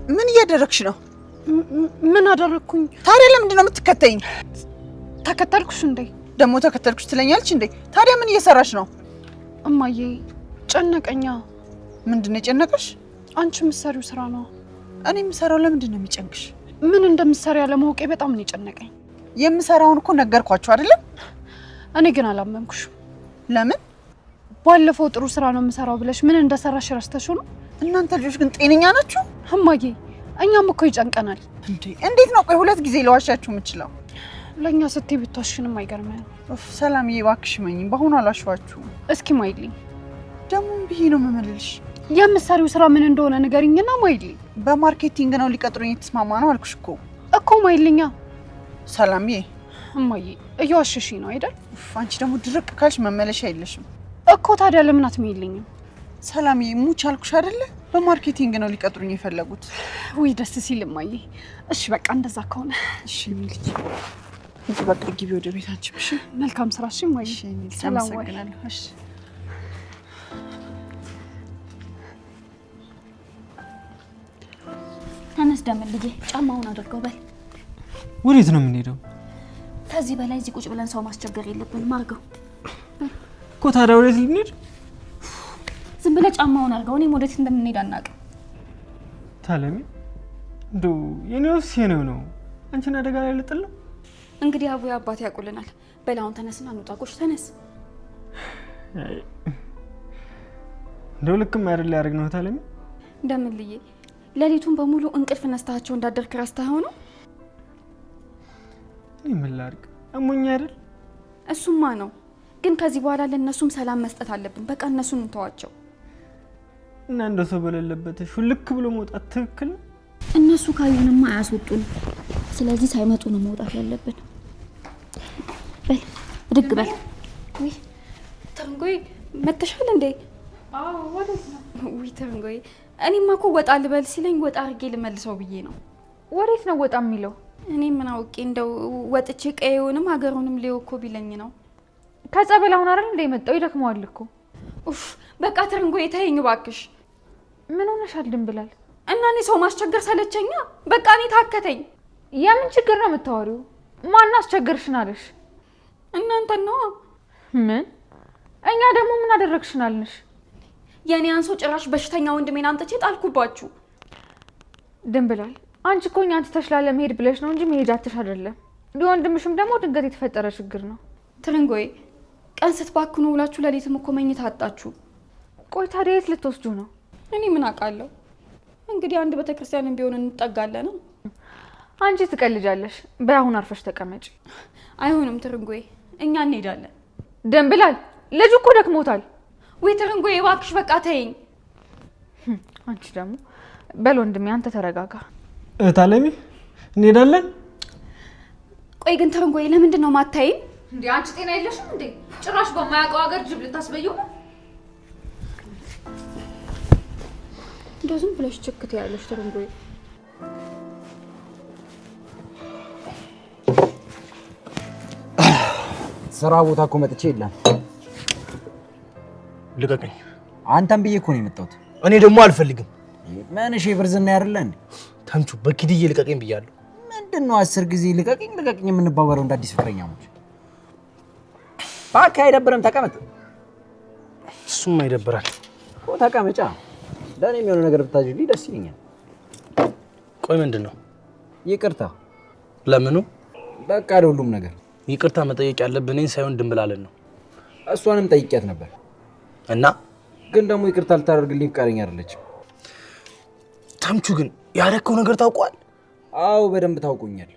ምን እያደረግሽ ነው? ምን አደረግኩኝ? ታዲያ ለምንድን ነው የምትከተይኝ? ተከተልኩሽ እንዴ? ደግሞ ተከተልኩሽ ትለኛለች እንዴ? ታዲያ ምን እየሰራሽ ነው? እማዬ ጨነቀኛ። ምንድን ነው የጨነቀሽ? አንቺ የምትሰሪው ስራ ነው። እኔ የምሰራው ለምንድን ነው የሚጨንቅሽ? ምን እንደምትሰሪ ያለማወቄ በጣም ነው የጨነቀኝ። የምሰራውን እኮ ነገርኳችሁ አይደለም? እኔ ግን አላመንኩሽም። ለምን? ባለፈው ጥሩ ስራ ነው የምሰራው ብለሽ ምን እንደሰራሽ ረስተሽው ነው? እናንተ ልጆች ግን ጤነኛ ናችሁ? እማዬ እኛም እኮ ይጨንቀናል። እንዴት ነው ቆይ 2 ጊዜ ለዋሻችሁ የምችለው? ለእኛ ስትይ ብትዋሽንም አይገርምም። ሰላምዬ እባክሽ መኝ፣ በአሁኑ አላሸዋችሁም። እስኪ ማይልኝ ደግሞ ብዬ ነው የምመልልሽ። የምትሰሪው ስራ ምን እንደሆነ ንገሪኝና ማይልኝ። በማርኬቲንግ ነው ሊቀጥሩኝ የተስማማ ነው አልኩሽ እኮ ማይልኛ። ሰላምዬ እማዬ እየዋሸሽ ነው አይደል? አንቺ ደግሞ ድርቅ ካልሽ መመለሻ የለሽም እኮ። ታዲያ ለምን አትመይልኝም? ሰላምዬ ሙች አልኩሽ አይደለ? በማርኬቲንግ ነው ሊቀጥሩኝ የፈለጉት። ውይ ደስ ሲል እማዬ። እሺ በቃ እንደዛ ከሆነ እሺ ልጅ እዚህ በቃ ግቢ ወደ ቤታችን። እሺ መልካም ስራ። እሺ እማዬ። ሰላም አመሰግናለሁ። እሺ ተነስ ደምል ልጄ፣ ጫማውን አድርገው በል። ወዴት ነው የምንሄደው? ከዚህ በላይ እዚህ ቁጭ ብለን ሰው ማስቸገር የለብንም። አድርገው እኮ። ታዲያ ወዴት ልንሄድ? ዝም ብለህ ጫማውን አድርገው። እኔም ወዴት እንደምንሄድ አናውቅም። ታለሚ እንደው የኔ ወፍስ የኔው ነው። አንቺን አደጋ ላይ ልጥል ነው። እንግዲህ አቡዬ አባቴ ያውቁልናል። በል አሁን ተነስና እንውጣ። ቁጭ ተነስ። እንደው ልክም አይደል ያደርግነው ታለሚ። እንደምልዬ ሌሊቱን በሙሉ እንቅልፍ ነስታቸው እንዳደርክ ረስተኸው ነው? እኔ ምን ላድርግ? አሞኝ አይደል? እሱማ ነው። ግን ከዚህ በኋላ ለእነሱም ሰላም መስጠት አለብን። በቃ እነሱን እንተዋቸው እና እንደ ሰው በሌለበት ሹልክ ብሎ መውጣት ትክክል ነው? እነሱ ካዩንማ አያስወጡን። ስለዚህ ሳይመጡ ነው መውጣት ያለብን። በል ብድግ በል። ውይ ተንጎይ መተሻል እንዴ? አዎ ወዴት ነው? ውይ ተንጎይ፣ እኔማ እኮ ወጣ ልበል ሲለኝ ወጣ አድርጌ ልመልሰው ብዬ ነው። ወዴት ነው ወጣ የሚለው? እኔ ምን አውቄ፣ እንደው ወጥቼ ቀየውንም ሀገሩንም ሊው እኮ ቢለኝ ነው። ከጸበል አሁን አይደል እንደ መጣው ይደክመዋል እኮ። ኡፍ በቃ ተንጎይ ተይኝ እባክሽ። ምን ሆነሻል ድንብላል? እና እኔ ሰው ማስቸገር ሰለቸኛ። በቃ እኔ ታከተኝ። የምን ችግር ነው የምታወሪው? ማን አስቸገርሽን አለሽ? እናንተ ነው። ምን? እኛ ደግሞ ምን አደረግሽን አልንሽ? የኔ አንሶ ጭራሽ በሽተኛ ወንድሜን አምጥቼ ጣልኩባችሁ። ድንብላል አንቺ እኮ እኛን ትተሽ ላለመሄድ ብለሽ ነው እንጂ መሄጃትሽ አይደለም። ወንድምሽም ደግሞ ድንገት የተፈጠረ ችግር ነው። ትርንጎይ ቀን ስትባክኑ ውላችሁ ለሊትም እኮ መኝታ አጣችሁ። ቆይ ታዲያ የት ልትወስዱ ነው? እኔ ምን አውቃለሁ። እንግዲህ አንድ ቤተክርስቲያንም ቢሆን እንጠጋለን። አንቺ ትቀልጃለሽ። በአሁን አርፈሽ ተቀመጪ። አይሆንም ትርንጎይ፣ እኛ እንሄዳለን። ድንብላል ልጁ እኮ ደክሞታል። ወይ ትርንጎይ እባክሽ በቃ ተይኝ። አንቺ ደግሞ በል ወንድሜ አንተ ተረጋጋ። ታለሚ እንሄዳለን። ቆይ ግን ትርንጎይ ለምንድን ነው ማታይኝ? እንዴ አንቺ ጤና የለሽም እንዴ? ጭራሽ በማያውቀው ሀገር ጅብ ልታስበይው ነው? እንደው ዝም ብለሽ ችክት ያለሽ ትርንጎይ። ስራ ቦታ እኮ መጥቼ የለም። ልቀቀኝ። አንተም ብዬ እኮ ነው የመጣሁት። እኔ ደግሞ አልፈልግም። ምን እሺ ብርዝና ያርለ እንዴ? ተምቹ በኪድዬ ልቀቀኝ ብያለሁ። ምንድነው 10 ጊዜ ልቀቀኝ ልቀቀኝ የምንባባለው እንደ አዲስ ፍቅረኛሞች? ባካ አይደብርም? ተቀመጥ። እሱም አይደብራል እኮ ተቀመጫ። ለኔ የሚሆነ ነገር ብታጅልኝ ደስ ይለኛል። ቆይ ምንድነው? ይቅርታ። ለምኑ? በቃ ለሁሉም ነገር ይቅርታ መጠየቅ ያለብን እኔን ሳይሆን ድንብላልን ነው። እሷንም ጠይቂያት ነበር እና ግን ደግሞ ይቅርታ ልታደርግልኝ ፍቃደኛ አይደለችም። ተምቹ ግን ያደረከው ነገር ታውቋል? አዎ በደንብ ታውቁኛል።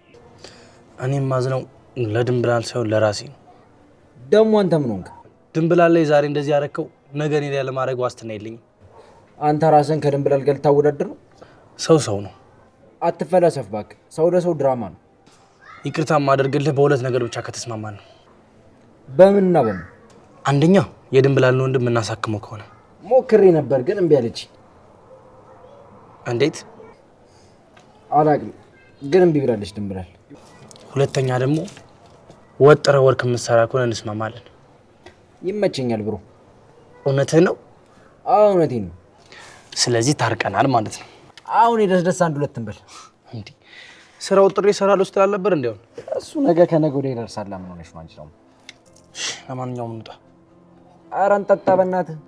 እኔም ማዝነው ለድንብላል ሳይሆን ለራሴ ነው። ደግሞ አንተ ምን ሆንክ? ድንብላል ላይ ዛሬ እንደዚህ ያደረከው ነገ እኔ ላይ ለማድረግ ዋስትና የለኝም። አንተ ራስን ከድንብላል ጋር ልታወዳድር ነው? ሰው ነው። አትፈላሰፍ እባክህ። ሰው ለሰው ድራማ ነው። ይቅርታ ማደርግልህ በሁለት ነገር ብቻ ከተስማማን ነው። በምንና በምን? አንደኛ የድንብላልን ወንድም የምናሳክመው ከሆነ። ሞክሬ ነበር ግን እምቢ አለች። እንዴት? አላውቅም ግን እምቢ ብላለች ድንብላል። ሁለተኛ ደግሞ ወጥረ ወርክ የምትሰራ ከሆነ እንስማማለን። ይመቸኛል ብሮ። እውነትህ ነው? አዎ እውነቴን ነው። ስለዚህ ታርቀናል ማለት ነው። አሁን ደስ አንድ ሁለት እንበል እንዴ ስራው ጥሪ ይሰራል ውስጥ አልነበር እንዴ? እሱ ነገ ከነገ ወዲያ ይደርሳል። ለምን ሆነሽ ነው አንቺ ነው? ለማንኛውም እንውጣ። ኧረ እንጠጣ በእናትህ።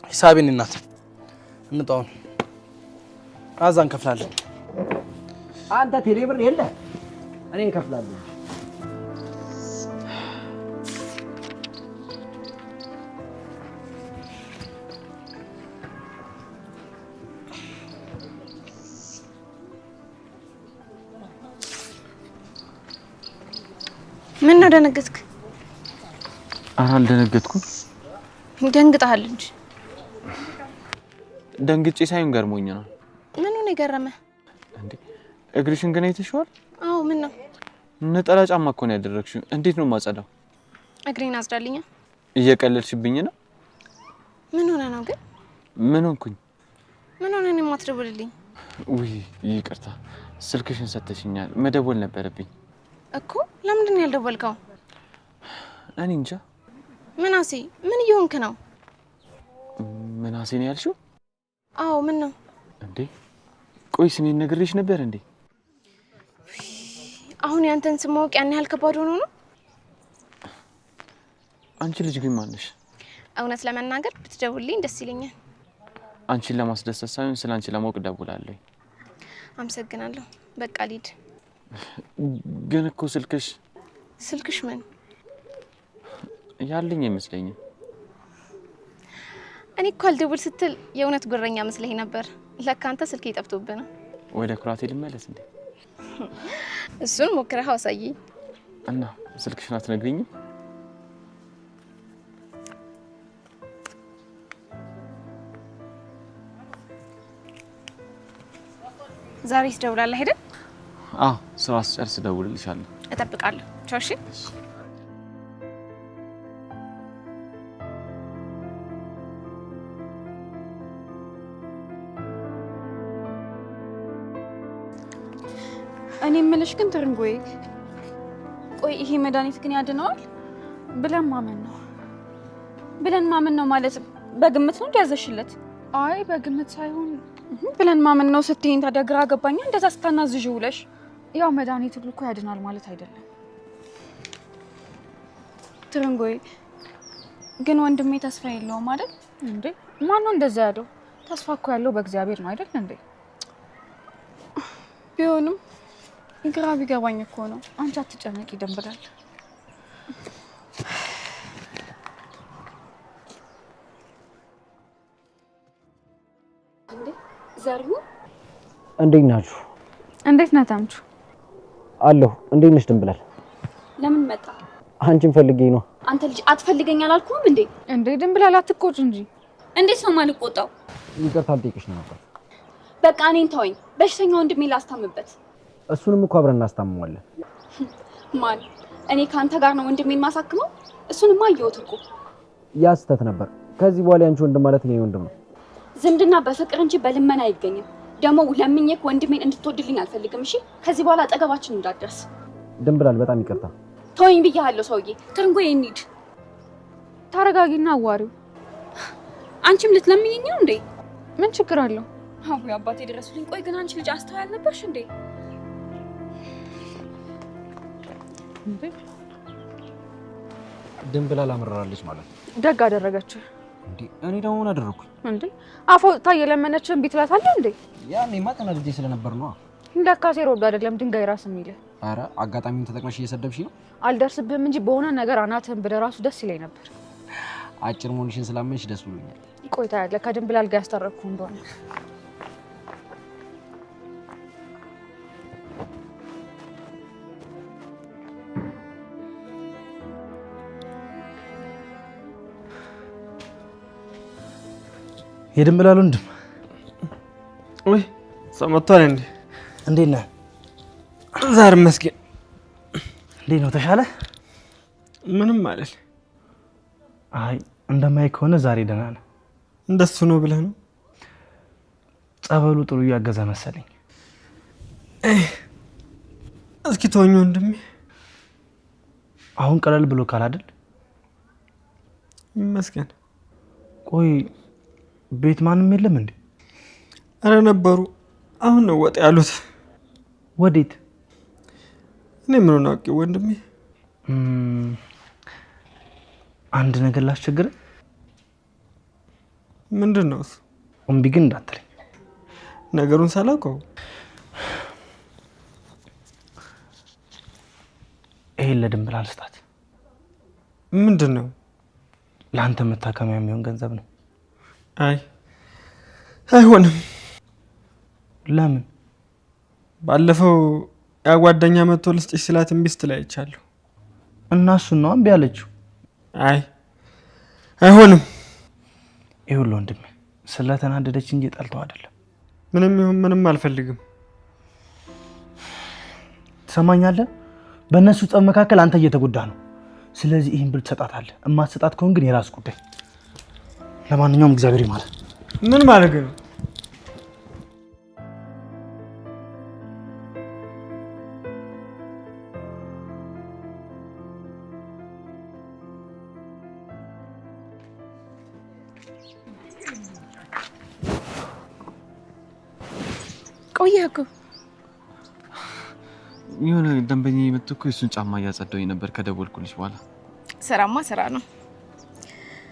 ሂሳቤን እናት እንውጣው። አዛ እንከፍላለን። አንተ ቴሌ ብር የለ እኔ እከፍላለሁ። ምን ነው ደነገጥክ? ኧረ አልደነገጥኩም። ደንግጠሃል እንጂ። ደንግጬ ሳይሆን ገርሞኝ ነው። ምኑ ነው የገረመ? እንዴ እግርሽን ግን አይተሽዋል? አዎ ምን ነው? ነጠላ ጫማ እኮ ነው ያደረግሽው። እንዴት ነው ማጸዳው? እግሬን አጽዳልኛ። እየቀለድሽብኝ ነው? ምን ሆነ ነው ግን? ምን ሆንኩኝ? ምን ሆነ ነው የማትደውልልኝ? ውይ ይቅርታ፣ ስልክሽን ሰተሽኛል። መደወል ነበረብኝ እኮ። ለምንድን ነው ያልደወልከው? እኔ እንጃ። ምናሴ ምን እየሆንክ ነው? ምናሴ ነው ያልሽው? አዎ ምን ነው እንዴ? ቆይ ስሜን ነግሬሽ ነበር እንዴ? አሁን ያንተን ስም ማወቅ ያን ያህል ከባድ ሆኖ ነው? አንቺ ልጅ ግን ማነሽ? እውነት ለመናገር ብትደውልልኝ ደስ ይለኛል። አንቺን ለማስደሰት ሳይሆን ስለ አንቺ ለማወቅ ደውላለሁ። አመሰግናለሁ። በቃ ልሂድ። ግን እኮ ስልክሽ ምን ያለኝ አይመስለኝም። እኔ እኮ አልደውል ስትል የእውነት ጉረኛ መስለኝ ነበር። ለካ አንተ ስልክ ይጠፍቶብህ ነው። ወደ ኩራቴ ልመለስ እንዴ? እሱን ሞክረህ አሳየኝ። እና ስልክሽን አትነግሪኝም? ዛሬ ትደውላለህ አይደል? አዎ ስራ ስጨርስ እደውልልሻለሁ። እጠብቃለሁ። ቻው። እሺ እኔ የምልሽ ግን ትርንጎዬ፣ ቆይ ይሄ መድኃኒት ግን ያድነዋል? ብለን ማመን ነው። ብለን ማመን ነው ማለት በግምት ነው እንዲያዘሽለት? አይ በግምት ሳይሆን ብለን ማመን ነው ስትይኝ ታዲያ ግራ ገባኛ። እንደዛ ስታናዝዥ ውለሽ ያው መድኃኒት ሁሉ እኮ ያድናል ማለት አይደለም። ትርንጎዬ ግን ወንድሜ ተስፋ የለውም አይደል እንዴ? ማን ነው እንደዛ ያለው? ተስፋ እኮ ያለው በእግዚአብሔር ነው አይደል እንዴ? ቢሆንም ግራ ቢገባኝ እኮ ነው። አንቺ አትጨነቂ ደንብላል። እንዴ ዘሪሁ እንዴት ናችሁ? እንዴት ነህ ታምቹ? አለሁ። እንዴት ነሽ ድንብላል? ለምን መጣ? አንቺን ፈልጌ ነው። አንተ ልጅ አትፈልገኝ አላልኩም እንዴ? እንዴ ድንብላል አትቆጭ እንጂ። እንዴት ነው ማልቆጣው? ይቅርታ ልጠይቅሽ ነው ነበር። በቃ እኔን ተወኝ። በሽተኛ ወንድሜ ላስታምበት። እሱንም እኮ አብረን እናስታምመዋለን። ማን? እኔ ካንተ ጋር ነው ወንድሜን ማሳክመው? እሱንማ አየሁት እኮ። ያ ስህተት ነበር። ከዚህ በኋላ ያንቺ ወንድም ማለት እኔ ወንድም ነው። ዝምድና በፍቅር እንጂ በልመና አይገኝም። ደግሞ ለምኜክ ወንድሜን እንድትወድልኝ አልፈልግም። እሺ ከዚህ በኋላ አጠገባችን እንዳትደርስ። ድንብላል በጣም ይቅርታ። ተወኝ ብያለሁ ሰውዬ። ትርንጎዬ እንሂድ። ታረጋጊና አዋሪው። አንቺም ልትለምኝኝ ነው እንዴ? ምን ችግር አለው? አዎ አባቴ ድረሱልኝ። ቆይ ግን አንቺ ልጅ አስተዋይ አልነበርሽ እንዴ? ድንብላል አመራራለች ማለት ነው። ደግ አደረገችው እንዴ? እኔ ደግሞ ምን አደረኩኝ እንዴ? አፎታ የለመነችን ቢትላታለ እንዴ? ያኔማ ተናድጄ ስለነበር ነው። ለካሴ ሮዶ አይደለም ድንጋይ ራስ የሚል። አረ አጋጣሚውን ተጠቅመሽ እየሰደብሽ ነው። አልደርስብህም እንጂ በሆነ ነገር አናትህን ብለህ ራሱ ደስ ይለኝ ነበር። አጭር መሆንሽን ስላመንሽ ደስ ብሎኛል። ቆይታ ያለ ከድንብላል ጋር ያስታረቅኩ እንደሆነ የድንብላል ወንድም ወይ ሰው መጥቷል እንዴ? እንዴት ነህ? ዛሬ መስኪን እንዴት ነው? ተሻለ? ምንም ማለት አይ እንደማይ ከሆነ ዛሬ ደህና ነህ። እንደሱ ነው ብለህ ነው? ጸበሉ ጥሩ እያገዘ መሰለኝ። እስኪ ተወኝ ወንድሜ። አሁን ቀለል ብሎ ካል አይደል? ይመስገን። ቆይ ቤት ማንም የለም እንዴ? አረ ነበሩ አሁን ነው ወጥ ያሉት። ወዴት? እኔ ምን ሆነ አውቄ ወንድሜ። አንድ ነገር ላስቸግር። ምንድን ነው? እምቢ ግን እንዳትለኝ ነገሩን ሳላውቀው። ይሄን ለድንብላል ስጣት። ምንድን ነው? ለአንተ መታከሚያ የሚሆን ገንዘብ ነው። አይ አይሆንም። ለምን? ባለፈው ያጓደኛ መጥቶ ልስጥሽ ስላት እምቢ ስትል አይቻለሁ። እና እሱን ነው እምቢ አለችው። አይ አይሆንም። ይኸውልህ ወንድሜ ስለተናደደች እንጂ ጠልተው አይደለም። ምንም ይሁን ምንም አልፈልግም። ትሰማኛለህ? በእነሱ ጸብ መካከል አንተ እየተጎዳ ነው። ስለዚህ ይህን ብል ትሰጣታለህ። እማትሰጣት ከሆነ ግን የራስ ጉዳይ። ለማንኛውም እግዚአብሔር ይማረን። ምን ማለት ነው? ቆየህ እኮ። የሆነ ደንበኛ የመጡ እኮ እሱን ጫማ እያጸዳሁኝ ነበር ከደወልኩልሽ በኋላ። ስራማ ስራ ነው።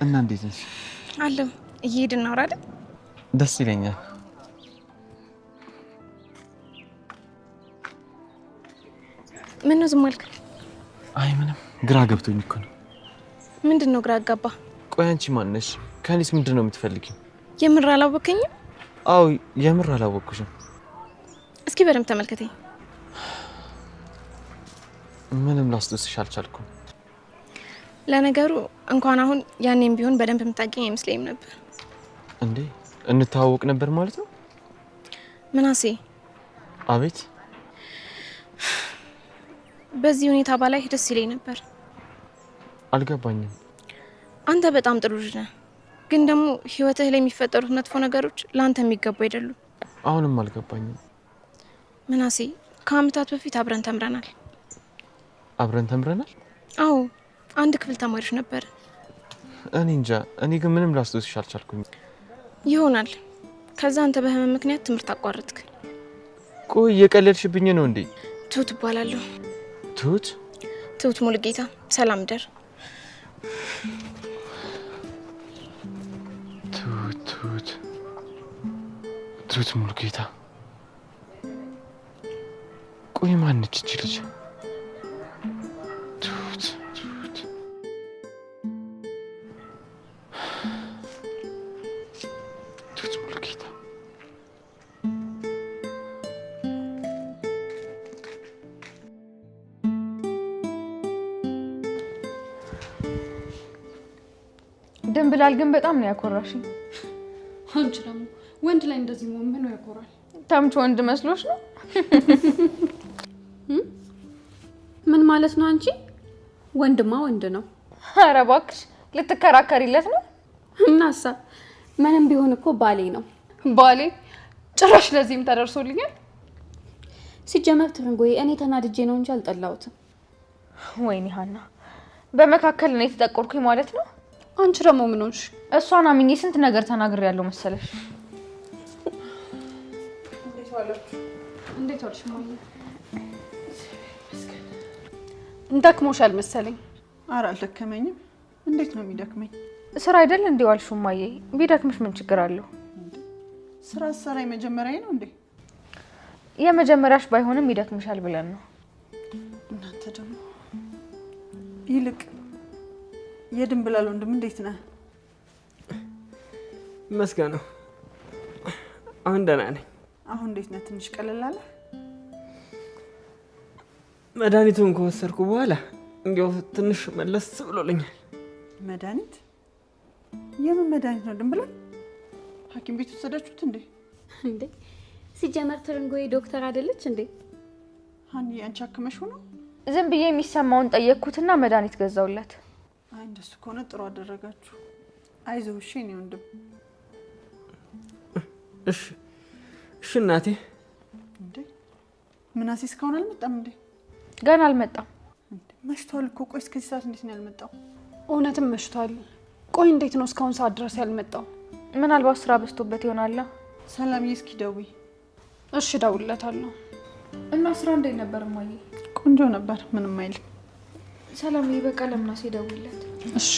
እና እንዴት ነሽ? አለሁ። እየሄድን እናውራ አይደል? ደስ ይለኛል። ምን ነው ዝም አልክ? አይ ምንም፣ ግራ ገብቶኝ እኮ ነው። ምንድን ነው ግራ አጋባ? ቆይ አንቺ ማን ነሽ? ከእኔስ ምንድን ነው የምትፈልጊው? የምር አላወከኝም? አዎ የምር አላወቅኩሽም። እስኪ በደምብ ተመልከተኝ። ምንም ላስደስሽ አልቻልኩም። ለነገሩ እንኳን አሁን ያኔም ቢሆን በደንብ የምታገኝ አይመስለኝም ነበር። እንዴ እንታወቅ ነበር ማለት ነው? ምናሴ። አቤት። በዚህ ሁኔታ ባላይ ደስ ይለኝ ነበር። አልገባኝም። አንተ በጣም ጥሩ ልጅ ነህ፣ ግን ደግሞ ህይወትህ ላይ የሚፈጠሩት መጥፎ ነገሮች ለአንተ የሚገቡ አይደሉም። አሁንም አልገባኝም። ምናሴ፣ ከአመታት በፊት አብረን ተምረናል። አብረን ተምረናል? አዎ፣ አንድ ክፍል ተማሪዎች ነበር። እኔ እንጃ። እኔ ግን ምንም ላስደስሽ አልቻልኩም። ይሆናል። ከዛ አንተ በህመም ምክንያት ትምህርት አቋረጥክ። ቆይ እየቀለድሽብኝ ነው እንዴ? ትሁት እባላለሁ። ትሁት? ትሁት ሙሉጌታ። ሰላም ደር። ትሁት ሙሉጌታ። ቆይ ማነች እቺ ልጅ? ትሁት ሙሉጌታ። ድንብላል ግን በጣም ነው ያኮራሽኝ። አንቺ ደግሞ ወንድ ላይ እንደዚህ መሆን ምን ያኮራል? ተምቹ ወንድ መስሎሽ ነው? ምን ማለት ነው አንቺ? ወንድማ ወንድ ነው። ኧረ እባክሽ ልትከራከሪለት ነው? እናሳ ምንም ቢሆን እኮ ባሌ ነው። ባሌ? ጭራሽ ለዚህም ተደርሶልኛል። ሲጀመር ትርንጎዬ እኔ ተናድጄ ነው እንጂ አልጠላሁትም። ወይኔ ሀና፣ በመካከል ነው የተጠቆርኩኝ ማለት ነው። አንቺ ደግሞ ምን ሆንሽ? እሷን አምኜ ስንት ነገር ተናግሬያለሁ መሰለሽ። እንዴት ዋልሽ ማየ? እንደክሞሻል መሰለኝ። ኧረ አልደከመኝም። እንዴት ነው የሚደክመኝ? ስራ አይደል እንዴ ዋልሽው ማየ? ቢደክምሽ ምን ችግር አለው? ስራ ሰራይ መጀመሪያ ነው እንዴ? የመጀመሪያሽ ባይሆንም ይደክምሻል ብለን ነው። እናንተ ደግሞ ይልቅ የድንብላል ወንድም እንዴት ነህ? መስገነው አሁን ደህና ነኝ። አሁን እንዴት ነህ? ትንሽ ቀለል አለ? መድኃኒቱን ከወሰድኩ በኋላ እንዲያው ትንሽ መለስ ብሎልኛል። መድኃኒት? የምን መድኃኒት ነው ድንብላል? ሐኪም ቤት ወሰዳችሁት እንዴ? እንዴ ሲጀመር ትርንጎዬ ዶክተር አይደለች እንዴ? ሀኒ አንቺ አክመሽው ነው? ዝም ብዬ የሚሰማውን ጠየቅኩትና መድኃኒት ገዛውላት። አይ እንደሱ ከሆነ ጥሩ አደረጋችሁ። አይዞህ እሺ የእኔ ወንድም። እሺ እሺ እናቴ። እንዴ ምናሴ እስካሁን አልመጣም እንዴ? ገና አልመጣም። መሽቷል እኮ። ቆይ እስከዚህ ሰዓት እንዴት ነው ያልመጣው? እውነትም መሽቷል። ቆይ እንዴት ነው እስካሁን ሰዓት ድረስ ያልመጣው? ምናልባት ስራ በዝቶበት ይሆናል። ሰላምዬ እስኪ ደውይ። እሺ እደውልለታለሁ። እና ስራ እንዴት ነበር እማዬ? ቆንጆ ነበር፣ ምንም አይልም። ሰላምዬ በቃ ለምናሴ ደውልለት። እሺ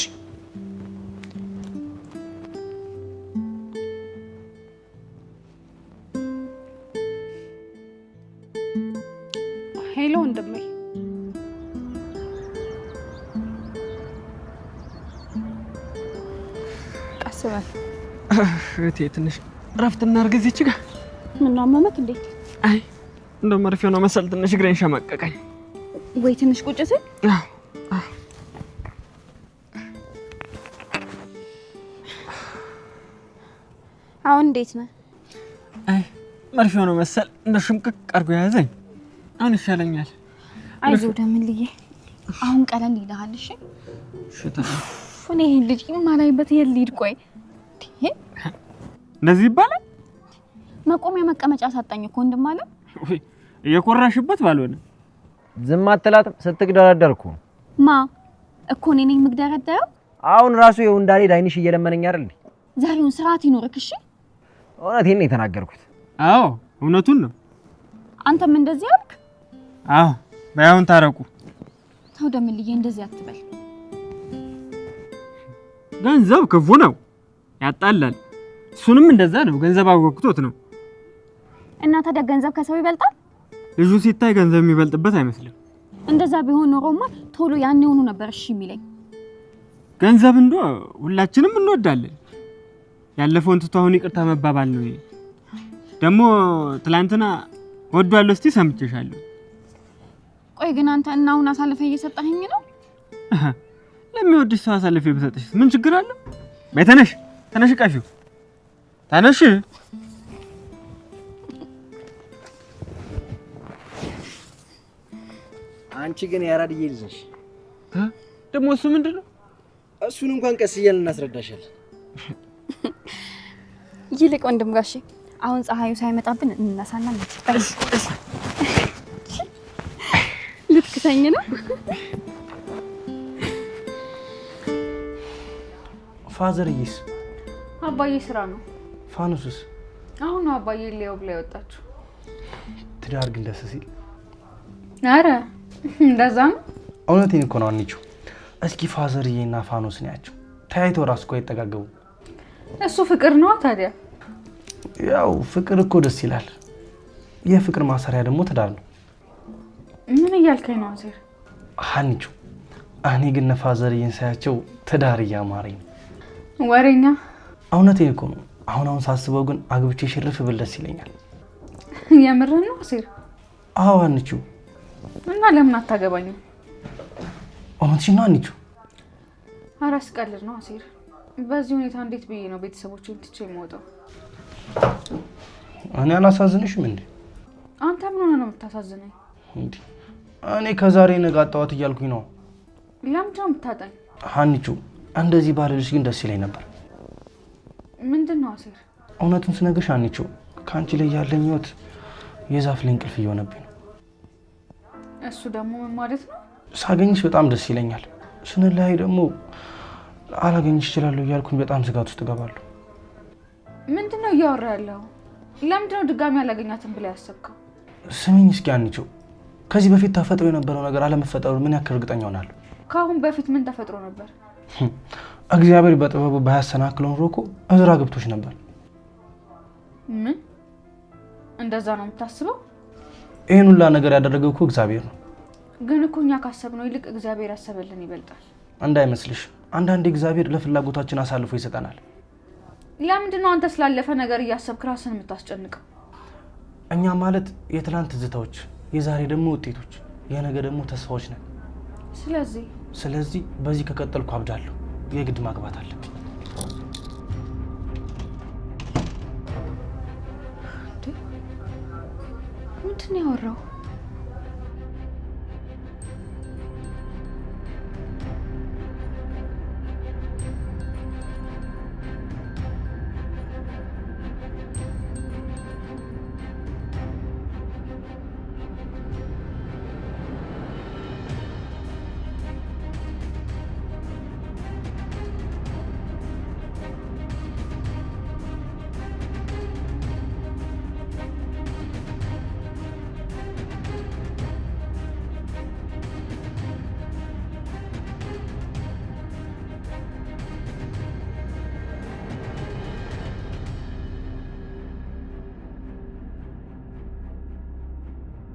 ሄሎ ወንድሜ። ቀስ በል እህቴ፣ ትንሽ እረፍት እናድርግ እዚች ጋር። ምን አመመክ እንዴ? አይ እንደው መርፌው ነው መሰል ትንሽ እግሬን ሸመቀቀኝ። ወይ ትንሽ ቁጭ ስል። አሁን እንዴት ነህ? አይ መርፌው ነው መሰል እንደ ሽምቅቅ አድርጎ ያዘኝ። አሁን ይሻለኛል። አይዞህ ደምልዬ፣ አሁን ቀለል ይልሃል። እሺ እኔ ልጅ ማላይበት የልሂድ። ቆይ እንደዚህ ይባላል? መቆሚያ መቀመጫ ሳጣኝ እኮ ወንድም አለ። ወይ እየኮራሽበት ባልሆነ ዝም አትላትም ስትግደረደር እኮ። ማ እኮ እኔ ነኝ የምግደረደረው? አሁን ራሱ ይኸው እንዳልሄድ አይንሽ እየለመነኝ አይደል? ዛሬውን ስርዓት ይኖርክ። እሺ እውነቴን ነው የተናገርኩት። አዎ እውነቱን ነው። አንተም እንደዚህ አልክ? አዎ ባይሆን ታረቁ። ተው ደምልዬ፣ እንደዚህ አትበል። ገንዘብ ክፉ ነው፣ ያጣላል። እሱንም እንደዛ ነው፣ ገንዘብ አወቅቶት ነው። እና ታዲያ ገንዘብ ከሰው ይበልጣል? ልጁ ሲታይ ገንዘብ የሚበልጥበት አይመስልም። እንደዛ ቢሆን ኖሮማ ቶሎ ያን የሆኑ ነበር እሺ የሚለኝ። ገንዘብ እንዶ ሁላችንም እንወዳለን። ያለፈውን ትቶ አሁን ይቅርታ መባባል ነው። ደግሞ ትላንትና ወዷል እስቲ ሰምቼሻለሁ። ቆይ ግን አንተ እና አሁን አሳልፈ እየሰጠኸኝ ነው? ለሚወድሽ ሰው አሳልፈ ብሰጥሽ ምን ችግር አለ? በተነሽ ተነሽ፣ ቃፊው ተነሽ። አንቺ ግን ያራድዬ ልጅ ነሽ። ደግሞ እሱ ምንድነው? እሱን እንኳን ቀስ እያልን እናስረዳሻለን። ይልቅ ወንድም ጋሼ አሁን ፀሐዩ ሳይመጣብን እንነሳና እንጥፋሽ። ልትክሰኝ ነው? ፋዘርዬስ? አባዬ ስራ ነው። ፋኖስስ? አሁን ነው አባዬ ሊያው ብላ ያወጣችሁ። ትዳር ግን ደስ ሲል። አረ እንደዛ ነው። እውነቴን እኮ ነው አንቺው። እስኪ ፋዘርዬና ፋኖስ ናቸው ታይቶ ራስ እኮ አይጠጋገቡ። እሱ ፍቅር ነው ታዲያ። ያው ፍቅር እኮ ደስ ይላል። የፍቅር ማሰሪያ ደግሞ ትዳር ነው። ምን እያልከኝ ነው አሴር? አንቺ እኔ ግን ፋዘርዬን ሳያቸው ትዳር እያማረኝ ነው። ወሬኛ። እውነቴን እኮ ነው። አሁን ሳስበው ግን አግብቼ ሽርፍ ብል ደስ ይለኛል። የምርህን ነው አሴር? አዎ አንቺው። እና ለምን አታገባኝም? እውነትሽን ነው አንቺው? ኧረ አስቀልድ ነው አሴር። በዚህ ሁኔታ እንዴት ብዬ ነው ቤተሰቦቼን ትቼ የምወጣው? እኔ አላሳዝንሽም እንዴ? አንተ ምን ሆነ ነው የምታሳዝነኝ? እንዴ እኔ ከዛሬ ነገ አጣዋት እያልኩኝ ነው። ለምንድን ነው የምታጣኝ? አንቺው እንደዚህ ባልልሽ ግን ደስ ይለኝ ነበር። ምንድን ነው አሴር? እውነቱን ስነግርሽ አንቺው ከአንቺ ላይ ያለኝ ህይወት የዛፍ ላይ እንቅልፍ እየሆነብኝ ነው። እሱ ደግሞ ምን ማለት ነው? ሳገኝሽ በጣም ደስ ይለኛል፣ ስንለያይ ደግሞ አላገኝሽ እችላለሁ እያልኩኝ በጣም ስጋት ውስጥ እገባለሁ። ምንድን ነው እያወራ ያለው? ለምንድን ነው ድጋሚ አላገኛትም ብላ ያሰብከው? ስሚኝ እስኪ አንቺው፣ ከዚህ በፊት ተፈጥሮ የነበረው ነገር አለመፈጠሩ ምን ያክል እርግጠኛ ሆናለሁ? ከአሁን በፊት ምን ተፈጥሮ ነበር? እግዚአብሔር በጥበቡ ባያሰናክለው ኖሮ እኮ እዝራ ገብቶሽ ነበር። ምን? እንደዛ ነው የምታስበው? ይሄን ሁላ ነገር ያደረገው እኮ እግዚአብሔር ነው። ግን እኮ እኛ ካሰብነው ይልቅ እግዚአብሔር ያሰበልን ይበልጣል። እንዳይመስልሽ፣ አንዳንዴ እግዚአብሔር ለፍላጎታችን አሳልፎ ይሰጠናል። ለምንድን ነው አንተ ስላለፈ ነገር እያሰብክ ራስን የምታስጨንቀው? እኛ ማለት የትላንት ትዝታዎች፣ የዛሬ ደግሞ ውጤቶች፣ የነገ ደግሞ ተስፋዎች ነን። ስለዚህ በዚህ ከቀጠልኩ አብዳለሁ። የግድ ማግባት አለብኝ። ምንድን ነው ያወራው?